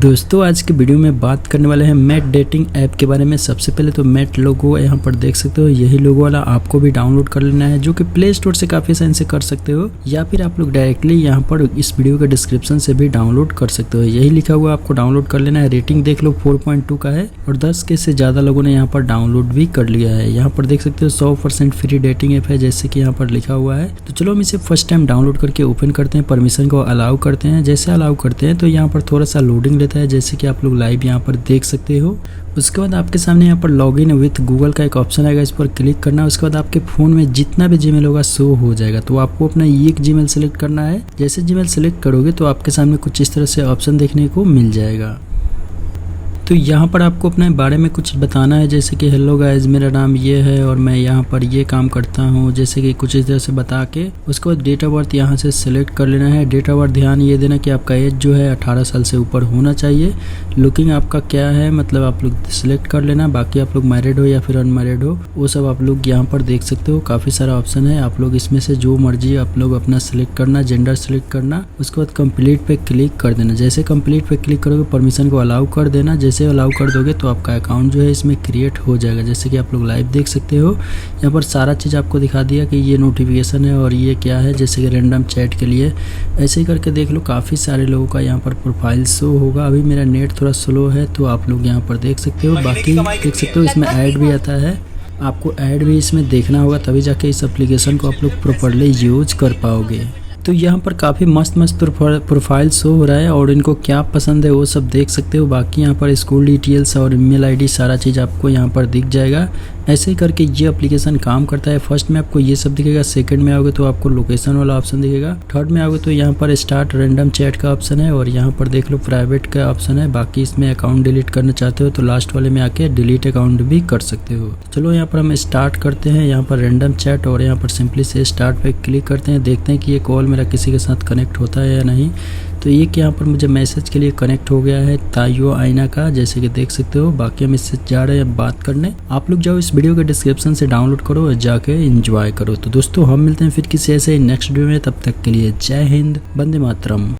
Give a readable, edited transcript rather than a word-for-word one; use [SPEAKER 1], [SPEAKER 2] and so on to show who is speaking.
[SPEAKER 1] दोस्तों आज के वीडियो में बात करने वाले हैं मैट डेटिंग ऐप के बारे में। सबसे पहले तो मैट लोगो यहाँ पर देख सकते हो, यही लोगो वाला आपको भी डाउनलोड कर लेना है, जो कि प्ले स्टोर से काफी आसानी से कर सकते हो, या फिर आप लोग डायरेक्टली यहाँ पर इस वीडियो के डिस्क्रिप्शन से भी डाउनलोड कर सकते हो। यही लिखा हुआ आपको डाउनलोड कर लेना है। रेटिंग देख लो 4.2 का है और 10 के से ज्यादा लोगों ने यहाँ पर डाउनलोड भी कर लिया है। यहाँ पर देख सकते हो 100% फ्री डेटिंग ऐप है, जैसे कि यहाँ पर लिखा हुआ है। तो चलो हम इसे फर्स्ट टाइम डाउनलोड करके ओपन करते हैं, परमिशन को अलाउ करते हैं। जैसे अलाउ करते हैं तो यहाँ पर थोड़ा सा लोडिंग लेता है, जैसे कि आप लोग लाइव यहाँ पर देख सकते हो। उसके बाद आपके सामने यहाँ पर लॉगिन विथ गूगल का एक ऑप्शन आएगा, इस पर क्लिक करना है। उसके बाद आपके फोन में जितना भी जीमेल होगा शो हो जाएगा। तो आपको अपना एक जीमेल सेलेक्ट करना है। जैसे जीमेल सेलेक्ट करोगे तो आपके सामने कुछ इस तरह से ऑप्शन देखने को मिल जाएगा। तो यहाँ पर आपको अपने बारे में कुछ बताना है, जैसे कि हेलो गाइस, मेरा नाम ये है और मैं यहाँ पर ये काम करता हूँ, जैसे कि कुछ इस तरह से बता के। उसके बाद डेट ऑफ बर्थ यहाँ से सिलेक्ट कर लेना है। डेट ऑफ बर्थ ध्यान ये देना कि आपका एज जो है 18 साल से ऊपर होना चाहिए। लुकिंग आपका क्या है, मतलब आप लोग सिलेक्ट कर लेना। बाकी आप लोग मैरिड हो या फिर अनमैरिड हो वो सब आप लोग यहाँ पर देख सकते हो। काफ़ी सारा ऑप्शन है, आप लोग इसमें से जो मर्जी आप लोग अपना सिलेक्ट करना, जेंडर सिलेक्ट करना। उसके बाद कंप्लीट पे क्लिक कर देना। जैसे कंप्लीट पे क्लिक करोगे परमिशन को अलाउ कर देना। जैसे अलाउ कर दोगे तो आपका अकाउंट जो है इसमें क्रिएट हो जाएगा। जैसे कि आप लोग लाइव देख सकते हो, यहाँ पर सारा चीज़ आपको दिखा दिया कि ये नोटिफिकेशन है और ये क्या है, जैसे कि रैंडम चैट के लिए। ऐसे ही करके देख लो, काफ़ी सारे लोगों का यहाँ पर प्रोफाइल शो होगा। अभी मेरा नेट थोड़ा स्लो है तो आप लोग यहाँ पर देख सकते हो। बाकी देख सकते हो इसमें ऐड भी आता है, आपको ऐड भी इसमें देखना होगा, तभी जाके इस एप्लीकेशन को आप लोग प्रॉपरली यूज कर पाओगे। तो यहाँ पर काफ़ी मस्त मस्त प्रोफाइल शो हो रहा है और इनको क्या पसंद है वो सब देख सकते हो। बाकी यहाँ पर स्कूल डिटेल्स और ईमेल आईडी सारा चीज़ आपको यहाँ पर दिख जाएगा। ऐसे ही करके ये एप्लीकेशन काम करता है। फर्स्ट में आपको ये सब दिखेगा, सेकंड में आओगे तो आपको लोकेशन वाला ऑप्शन दिखेगा, थर्ड में आओगे तो यहाँ पर स्टार्ट रैंडम चैट का ऑप्शन है और यहाँ पर देख लो प्राइवेट का ऑप्शन है। बाकी इसमें अकाउंट डिलीट करना चाहते हो तो लास्ट वाले में आके डिलीट अकाउंट भी कर सकते हो। चलो यहाँ पर हम स्टार्ट करते हैं, यहाँ पर रैंडम चैट और यहाँ पर सिंपली से स्टार्ट पे क्लिक करते हैं। देखते हैं कि ये कॉल मेरा किसी के साथ कनेक्ट होता है या नहीं। तो ये कि यहाँ पर मुझे मैसेज के लिए कनेक्ट हो गया है ताइयो आईना का, जैसे कि देख सकते हो। बाकी हम इससे जा रहे हैं बात करने। आप लोग जाओ इस वीडियो के डिस्क्रिप्शन से डाउनलोड करो और जाके एंजॉय करो। तो दोस्तों हम मिलते हैं फिर किसी ऐसे नेक्स्ट वीडियो में, तब तक के लिए जय हिंद, वंदे मातरम।